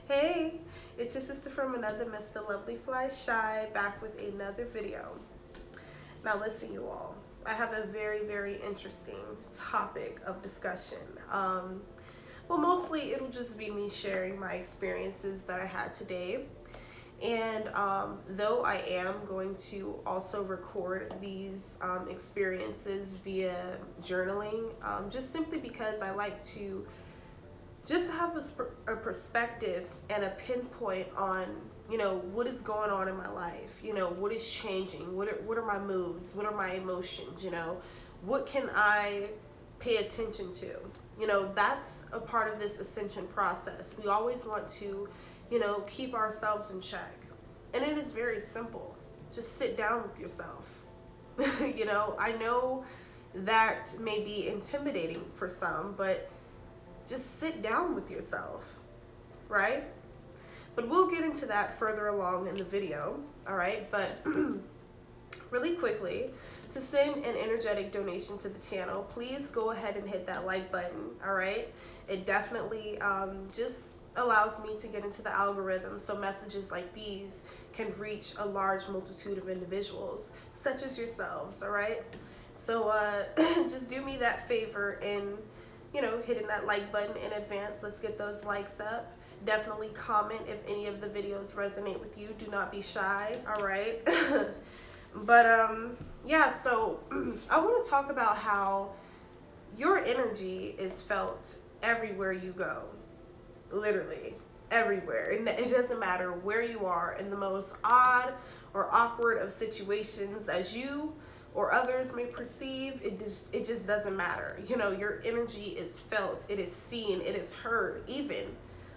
Hey, it's your sister from another Mr. Lovely Fly Shy, back with another video. Now listen, you all, I have a very interesting topic of discussion. Well, mostly it'll just be me sharing my experiences that I had today. And though I am going to also record these experiences via journaling, just simply because I like to just have a perspective and a pinpoint on, what is going on in my life, what is changing, what are my moods, what are my emotions, what can I pay attention to. That's a part of this ascension process. We always want to, keep ourselves in check. And it is very simple. Just sit down with yourself. I know that may be intimidating for some, but just sit down with yourself, right? But we'll get into that further along in the video, all right? But really quickly, to send an energetic donation to the channel, please go ahead and hit that like button, all right? It definitely just allows me to get into the algorithm so messages like these can reach a large multitude of individuals, such as yourselves, all right? So just do me that favor and hitting that like button in advance. Let's get those likes up. Definitely comment if any of the videos resonate with you. Do not be shy, all right? But yeah, so I want to talk about how your energy is felt everywhere you go. Literally everywhere. And it doesn't matter where you are, in the most odd or awkward of situations as you or others may perceive, it just doesn't matter. Your energy is felt, it is seen, it is heard, even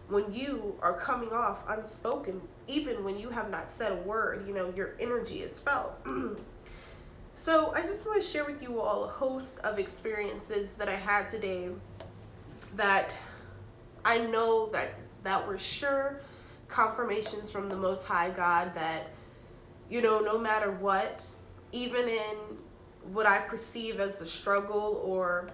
when you are coming off unspoken, even when you have not said a word, your energy is felt. So I just want to share with you all a host of experiences that I had today that I know that were sure confirmations from the Most High God that, no matter what, even in what I perceive as the struggle or,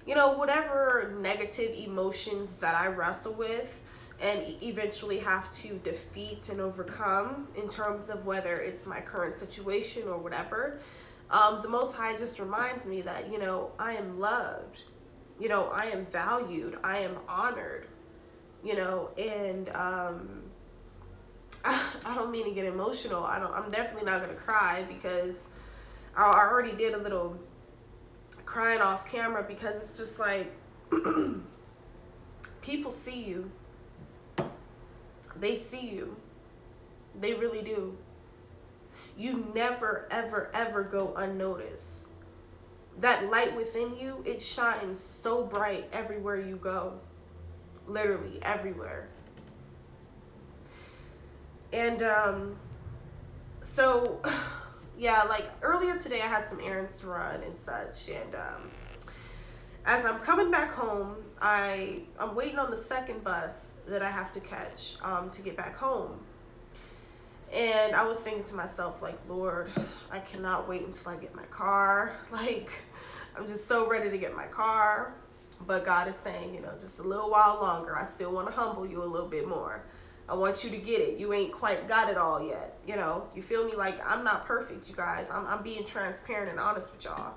whatever negative emotions that I wrestle with and eventually have to defeat and overcome in terms of whether it's my current situation or whatever, the Most High just reminds me that, I am loved, I am valued, I am honored, and I don't mean to get emotional. I'm definitely not going to cry because I already did a little crying off camera because it's just like people see you. They see you. They really do. You never, ever go unnoticed. That light within you, it shines so bright everywhere you go. Literally everywhere. And so yeah, like earlier today I had some errands to run and such, and as I'm coming back home, I'm waiting on the second bus that I have to catch to get back home. And I was thinking to myself, like, Lord, I cannot wait until I get my car. Like, I'm just so ready to get my car. But God is saying, just a little while longer. I still want to humble you a little bit more. I want you to get it. You ain't quite got it all yet. You feel me? Like, I'm not perfect, you guys. I'm being transparent and honest with y'all.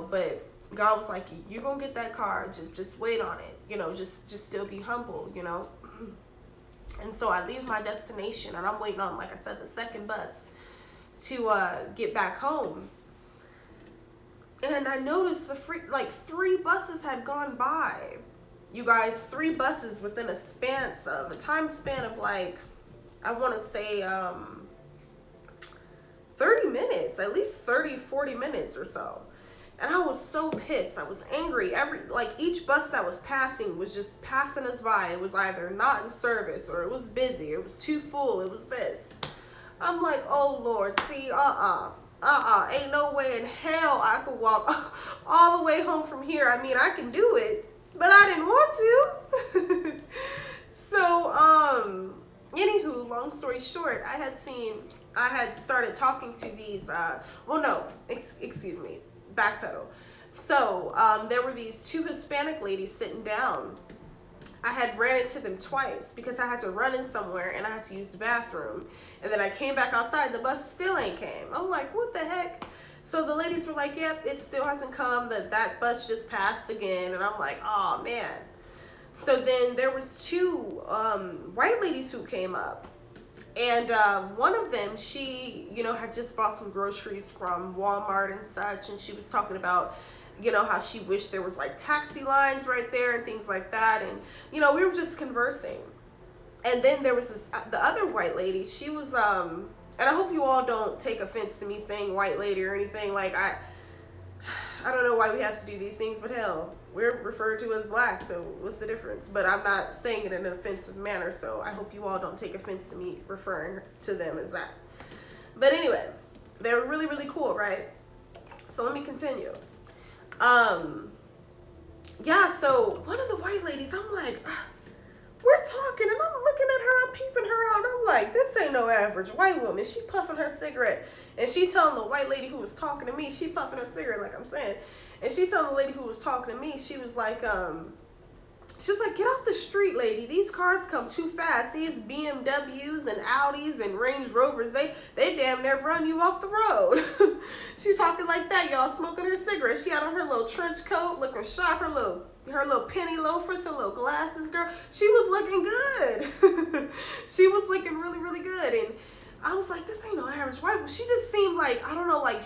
But God was like, you're going to get that car. Just wait on it. Just still be humble, And so I leave my destination and I'm waiting on, like I said, the second bus to get back home. And I noticed three buses had gone by. You guys, 3 buses within a time span of like, I want to say 30 minutes, at least 40 minutes or so. And I was so pissed. I was angry. Each bus that was passing was just passing us by. It was either not in service or it was busy. It was too full. It was this. I'm like, oh Lord, see, ain't no way in hell I could walk all the way home from here. I mean, I can do it, but I didn't want to. So, anywho, long story short, I had started talking to these, excuse me, backpedal. So, there were these 2 Hispanic ladies sitting down I had ran into them twice because I had to run in somewhere and I had to use the bathroom. And then I came back outside, the bus still ain't came. I'm like, what the heck? So the ladies were like, yep, it still hasn't come. That bus just passed again. And I'm like, oh man. So then there was two white ladies who came up. And one of them, she, had just bought some groceries from Walmart and such. And she was talking about, how she wished there was like taxi lines right there and things like that. And, we were just conversing. And then there was the other white lady. She was, and I hope you all don't take offense to me saying white lady or anything. Like, I don't know why we have to do these things, but hell, we're referred to as black, so what's the difference? But I'm not saying it in an offensive manner, so I hope you all don't take offense to me referring to them as that. But anyway, they were really, really cool, right? So let me continue. Yeah, so one of the white ladies, I'm like, we're talking, and I'm looking at her, I'm peeping her out, and I'm like, this ain't no average white woman. She puffing her cigarette, and she telling the white lady who was talking to me, she puffing her cigarette, like I'm saying, and she telling the lady who was talking to me, she was like, get out the street, lady. These cars come too fast. These BMWs and Audis and Range Rovers, they damn near run you off the road. She talking like that, y'all, smoking her cigarette. She had on her little trench coat, looking sharp, her little penny loafers, her little glasses, girl. She was looking good. She was looking really, really good. And I was like, this ain't no average white woman. She just seemed like, I don't know, like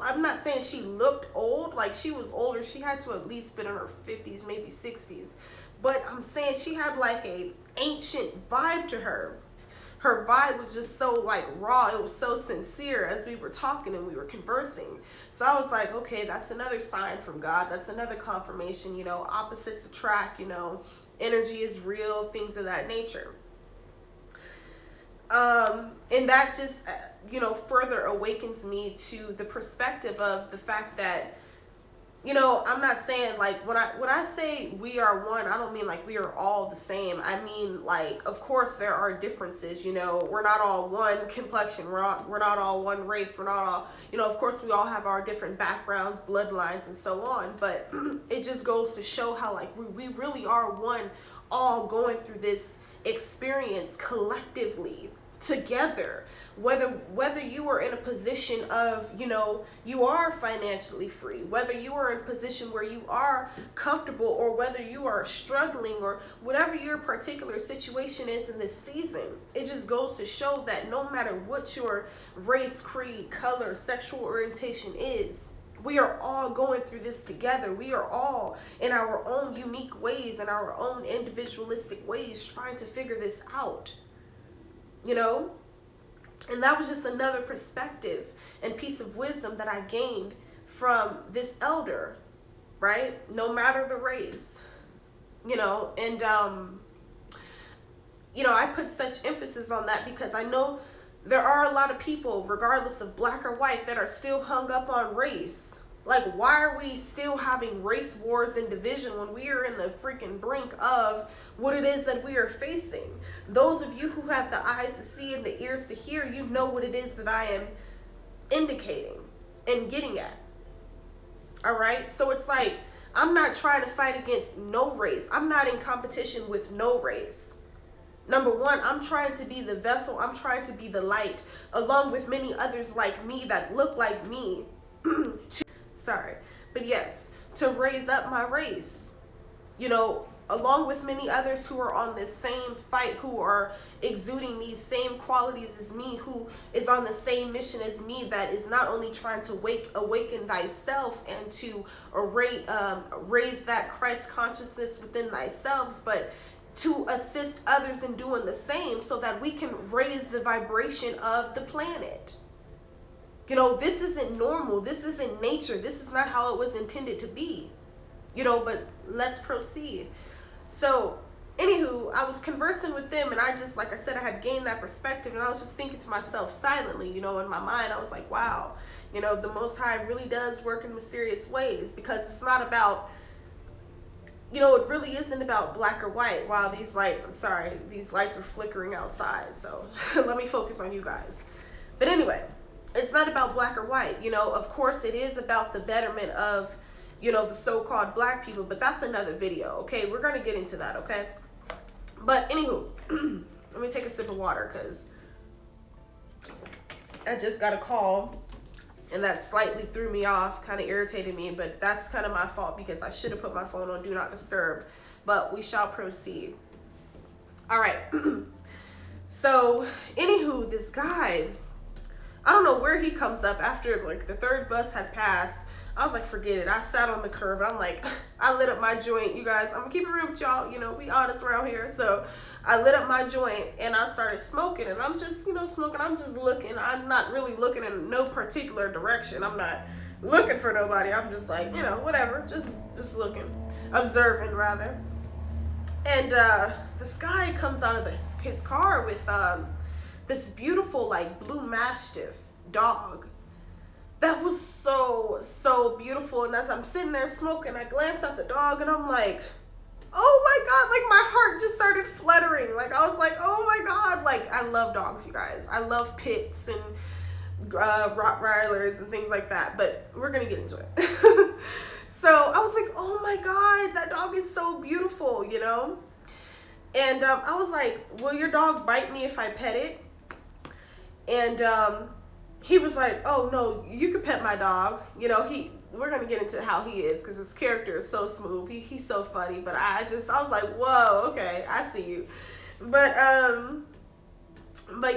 I'm not saying she looked old. Like she was older. She had to at least been in her 50s, maybe 60s. But I'm saying she had like a ancient vibe to her. Her vibe was just so like raw. It was so sincere as we were talking and we were conversing. So I was like, okay, that's another sign from God. That's another confirmation, opposites attract, energy is real, things of that nature. And that just, further awakens me to the perspective of the fact that, I'm not saying like when I say we are one, I don't mean like we are all the same. I mean like, of course there are differences, we're not all one complexion. We're not all one race. We're not all, of course we all have our different backgrounds, bloodlines and so on. But it just goes to show how like we really are one, all going through this experience collectively together, whether you are in a position of you are financially free, whether you are in a position where you are comfortable, or whether you are struggling, or whatever your particular situation is in this season. It just goes to show that no matter what your race, creed, color, sexual orientation is, we are all going through this together. We are all in our own unique ways, in our own individualistic ways, trying to figure this out. And that was just another perspective and piece of wisdom that I gained from this elder, right? No matter the race, and I put such emphasis on that because I know there are a lot of people, regardless of black or white, that are still hung up on race. Like, why are we still having race wars and division when we are in the freaking brink of what it is that we are facing? Those of you who have the eyes to see and the ears to hear, you know what it is that I am indicating and getting at. All right? So it's like, I'm not trying to fight against no race. I'm not in competition with no race. Number one, I'm trying to be the vessel. I'm trying to be the light, along with many others like me that look like me. But yes, to raise up my race, along with many others who are on this same fight, who are exuding these same qualities as me, who is on the same mission as me, that is not only trying to awaken thyself and to raise that Christ consciousness within thyself, but to assist others in doing the same so that we can raise the vibration of the planet. This isn't normal. This isn't nature. This is not how it was intended to be. But let's proceed. So, anywho, I was conversing with them, and I just, like I said, I had gained that perspective, and I was just thinking to myself silently, in my mind, I was like, wow, the Most High really does work in mysterious ways, because it's not about, it really isn't about black or white. Wow, these lights are flickering outside, so let me focus on you guys. But anyway, it's not about black or white. Of course it is about the betterment of you know, the so-called black people, but that's another video, okay? We're gonna get into that, okay? But anywho, let me take a sip of water because I just got a call and that slightly threw me off, kind of irritated me, but that's kind of my fault because I should have put my phone on Do Not Disturb, but we shall proceed. All right. So, anywho, this guy, I don't know where he comes up after like the third bus had passed. I was like, forget it. I sat on the curb. I'm like, I lit up my joint. You guys, I'm gonna keep it real with y'all. You know, we honest around here. So I lit up my joint and I started smoking. And I'm just, you know, smoking. I'm just looking. I'm not really looking in no particular direction. I'm not looking for nobody. I'm just like, you know, whatever. Just looking, observing rather. And this guy comes out of his car with this beautiful like blue mastiff dog that was so beautiful. And as I'm sitting there smoking, I glance at the dog and I'm like, oh my god, like my heart just started fluttering. Like I was like, oh my god, like I love dogs, you guys. I love pits and Rottweilers and things like that, but we're gonna get into it. So I was like, oh my god, that dog is so beautiful, you know? And I was like, will your dog bite me if I pet it? And he was like, oh no, you can pet my dog. You know, we're gonna get into how he is because his character is so smooth. He's so funny. But I was like, whoa, okay, I see you. But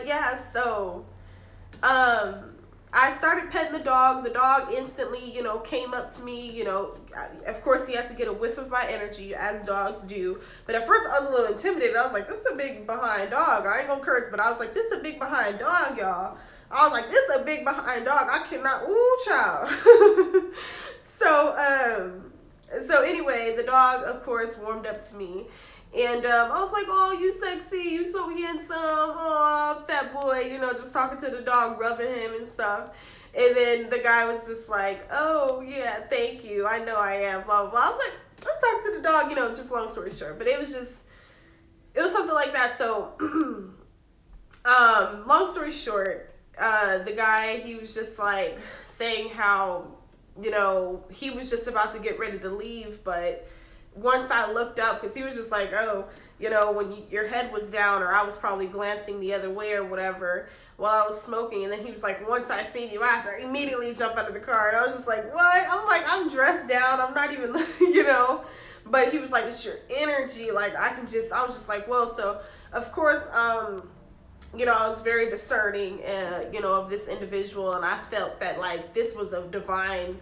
yeah, so I started petting the dog. The dog instantly, you know, came up to me, you know, of course he had to get a whiff of my energy as dogs do. But at first I was a little intimidated. I was like, this is a big behind dog. I ain't gonna curse, but I was like, this is a big behind dog, y'all. I was like, this is a big behind dog. I cannot, ooh, child. So anyway, the dog, of course, warmed up to me. And I was like, oh, you sexy, you so handsome, oh, fat boy, you know, just talking to the dog, rubbing him and stuff. And then the guy was just like, oh, yeah, thank you, I know I am, blah, blah, blah. I was like, I'm talking to the dog, you know, just long story short. But it was something like that. So, long story short, the guy, he was just like saying how, you know, he was just about to get ready to leave, but once I looked up, because he was just like, oh, you know, when your head was down, or I was probably glancing the other way or whatever while I was smoking. And then he was like, once I seen you, I had to immediately jump out of the car. And I was just like, what? I'm like, I'm dressed down. I'm not even, you know. But he was like, it's your energy. Like, I was just like, well, so, of course, you know, I was very discerning, you know, of this individual. And I felt that, like, this was a divine,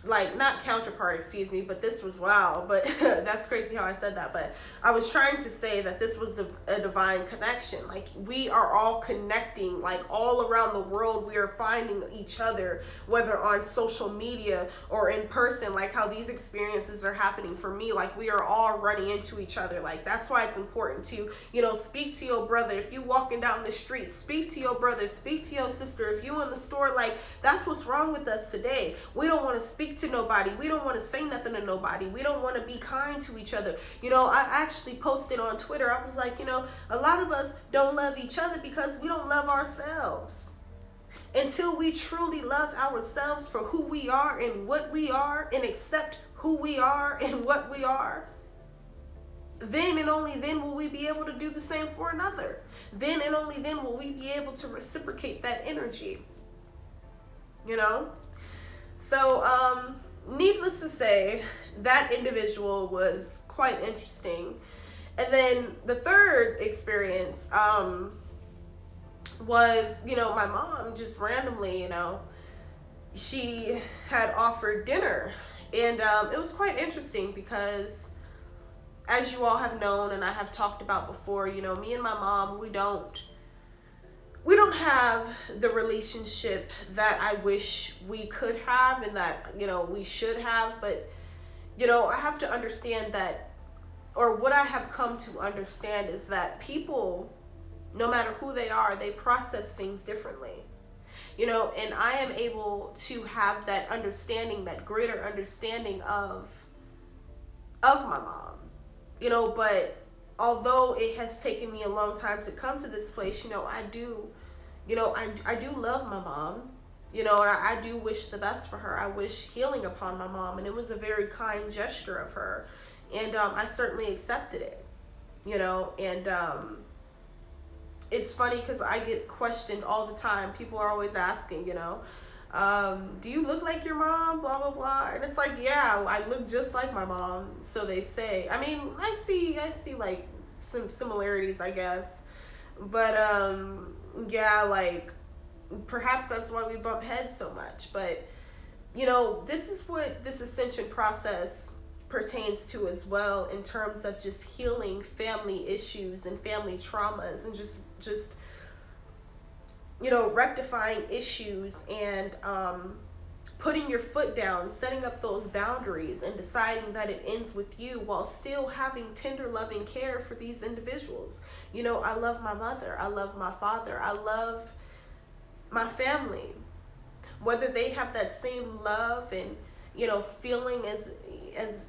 like, not counterpart, excuse me, but this was, wow, but that's crazy how I said that. But I was trying to say that this was a divine connection. Like, we are all connecting, like, all around the world. We are finding each other, whether on social media or in person, like how these experiences are happening for me. Like, we are all running into each other. Like, that's why it's important to, you know, speak to your brother. If you walking down the street, speak to your brother, speak to your sister. If you in the store, like, that's what's wrong with us today. We don't want to speak to nobody. We don't want to say nothing to nobody. We don't want to be kind to each other. You know, I actually posted on Twitter, I was like, you know, a lot of us don't love each other because we don't love ourselves. Until we truly love ourselves for who we are and what we are, and accept who we are and what we are, then and only then will we be able to do the same for another. Then and only then will we be able to reciprocate that energy. You know? So, needless to say, that individual was quite interesting. And then the third experience was, you know, my mom just randomly, you know, she had offered dinner. And it was quite interesting because, as you all have known and I have talked about before, you know, me and my mom, we don't have the relationship that I wish we could have and that, you know, we should have. But, you know, I have to understand that, or what I have come to understand is that people, no matter who they are, they process things differently. You know, and I am able to have that understanding, that greater understanding of my mom. You know, but although it has taken me a long time to come to this place, you know, I do love my mom. You know, and I do wish the best for her. I wish healing upon my mom, and it was a very kind gesture of her. And I certainly accepted it, you know, and it's funny because I get questioned all the time. People are always asking, you know, do you look like your mom? Blah, blah, blah. And it's like, yeah, I look just like my mom. So they say. I mean, I see like some similarities, I guess. But yeah, like perhaps that's why we bump heads so much. But you know, this is what this ascension process pertains to as well, in terms of just healing family issues and family traumas, and just you know, rectifying issues, and putting your foot down, setting up those boundaries, and deciding that it ends with you, while still having tender loving care for these individuals. You know, I love my mother, I love my father, I love my family. Whether they have that same love and, you know, feeling as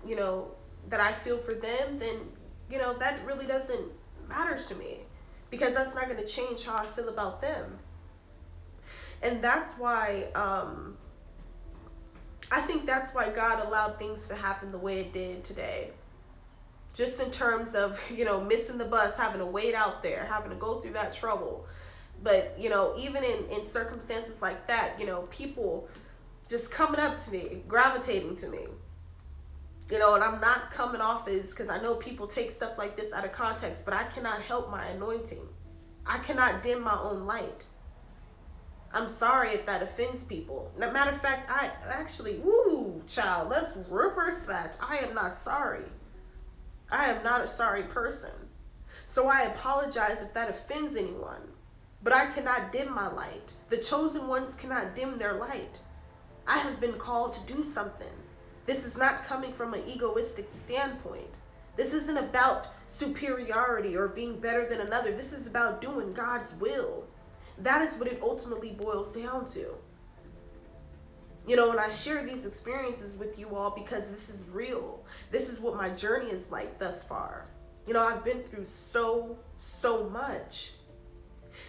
you know, that I feel for them, then, you know, that really doesn't matter to me, because that's not going to change how I feel about them. And that's why I think that's why God allowed things to happen the way it did today. Just in terms of, you know, missing the bus, having to wait out there, having to go through that trouble. But, you know, even in circumstances like that, you know, people just coming up to me, gravitating to me. You know, and I'm not coming off as, because I know people take stuff like this out of context, but I cannot help my anointing. I cannot dim my own light. I'm sorry if that offends people. Matter of fact, I actually, woo, child, let's reverse that. I am not sorry. I am not a sorry person. So I apologize if that offends anyone. But I cannot dim my light. The chosen ones cannot dim their light. I have been called to do something. This is not coming from an egoistic standpoint. This isn't about superiority or being better than another. This is about doing God's will. That is what it ultimately boils down to. You know, and I share these experiences with you all because this is real. This is what my journey is like thus far. You know, I've been through so much.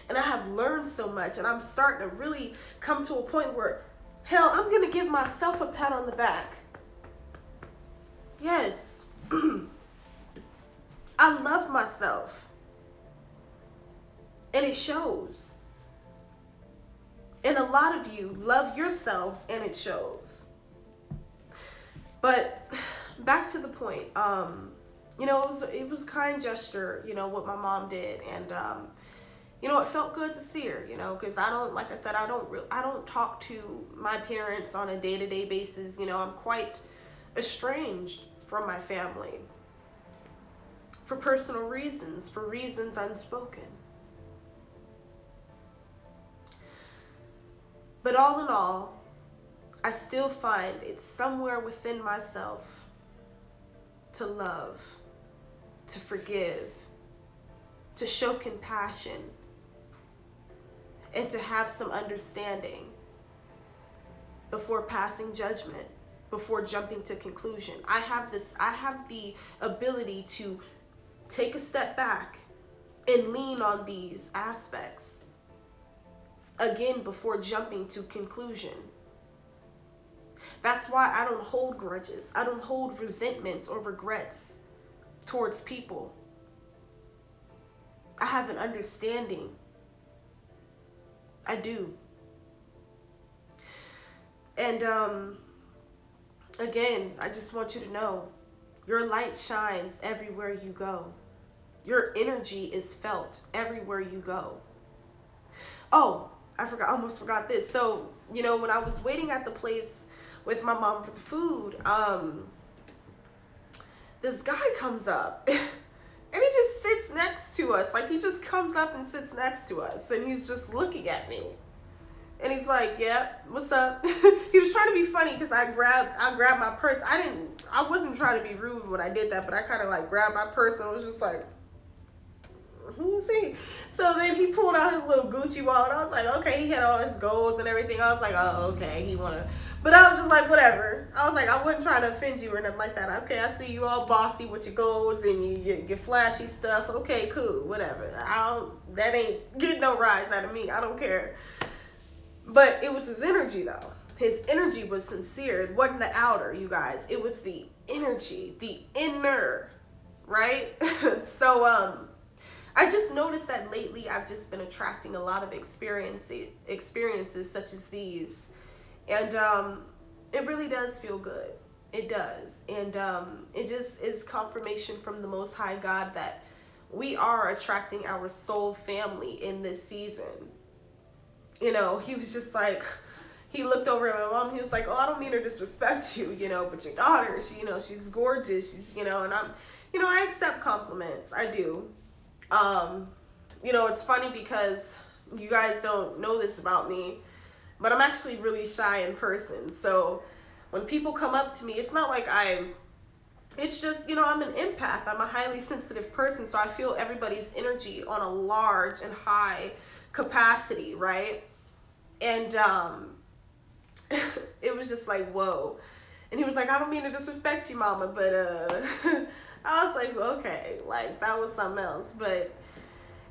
And I have learned so much, and I'm starting to really come to a point where, hell, I'm going to give myself a pat on the back. Yes. I love myself. And it shows. And a lot of you love yourselves, and it shows. But back to the point. You know, it was a kind gesture, you know, what my mom did, and you know, it felt good to see her, you know, because I don't, like I said, I don't talk to my parents on a day-to-day basis. You know, I'm quite estranged from my family for personal reasons, for reasons unspoken. But all in all, I still find it's somewhere within myself to love, to forgive, to show compassion, and to have some understanding before passing judgment, before jumping to conclusion. I have the ability to take a step back and lean on these aspects again before jumping to conclusion. That's why I don't hold grudges. I don't hold resentments or regrets towards people. I have an understanding. I do. And again, I just want you to know, your light shines everywhere you go. Your energy is felt everywhere you go. Oh, I almost forgot this. So, you know, when I was waiting at the place with my mom for the food, this guy comes up and he just sits next to us. Like, he just comes up and sits next to us, and he's just looking at me. And he's like, "Yeah, what's up?" He was trying to be funny because I grabbed my purse. I wasn't trying to be rude when I did that, but I kind of like grabbed my purse and was just like, who's he? So then he pulled out his little Gucci wallet. I was like, okay, he had all his golds and everything. I was like, oh, okay, but I was just like, whatever. I was like, I wasn't trying to offend you or nothing like that. Okay, I see you all bossy with your golds and your flashy stuff. Okay, cool, whatever. That ain't getting no rise out of me. I don't care. But it was his energy though. His energy was sincere. It wasn't the outer, you guys. It was the energy, the inner, right? So I just noticed that lately I've just been attracting a lot of experiences such as these. And it really does feel good. It does. And it just is confirmation from the Most High God that we are attracting our soul family in this season. You know, he was just like, he looked over at my mom. He was like, "Oh, I don't mean to disrespect you, you know, but your daughter, she, you know, she's gorgeous. She's, you know," and I'm, you know, I accept compliments. I do. You know, it's funny because you guys don't know this about me, but I'm actually really shy in person. So when people come up to me, it's not like it's just, you know, I'm an empath. I'm a highly sensitive person. So I feel everybody's energy on a large and high capacity, right? And it was just like, whoa. And he was like, "I don't mean to disrespect you, mama, but I was like, okay, like that was something else. But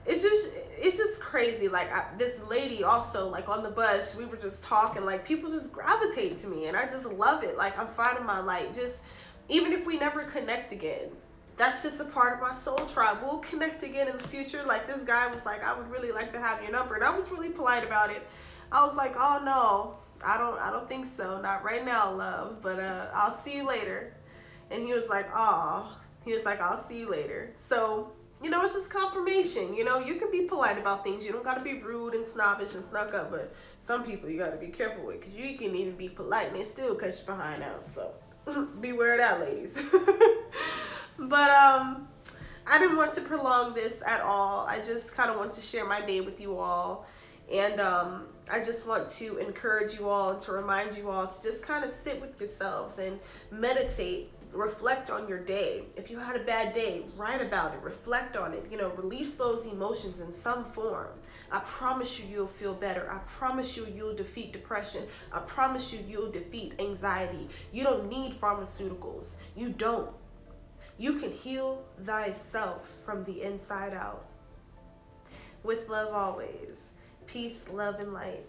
it's just crazy. Like this lady also, like on the bus, we were just talking, like people just gravitate to me and I just love it. Like I'm finding my light. Just even if we never connect again, that's just a part of my soul tribe. We'll connect again in the future. Like this guy was like, "I would really like to have your number," and I was really polite about it. I was like, "Oh no, I don't think so. Not right now, love, but I'll see you later." And he was like, "Oh," he was like, "I'll see you later." So, you know, it's just confirmation. You know, you can be polite about things. You don't got to be rude and snobbish and snuck up, but some people you got to be careful with, because you can even be polite and they still cut you behind out. So beware of that, ladies. But I didn't want to prolong this at all. I just kind of want to share my day with you all. And I just want to encourage you all and to remind you all to just kind of sit with yourselves and meditate, reflect on your day. If you had a bad day, write about it, reflect on it, you know, release those emotions in some form. I promise you, you'll feel better. I promise you, you'll defeat depression. I promise you, you'll defeat anxiety. You don't need pharmaceuticals. You don't. You can heal thyself from the inside out. With love always. Peace, love, and light.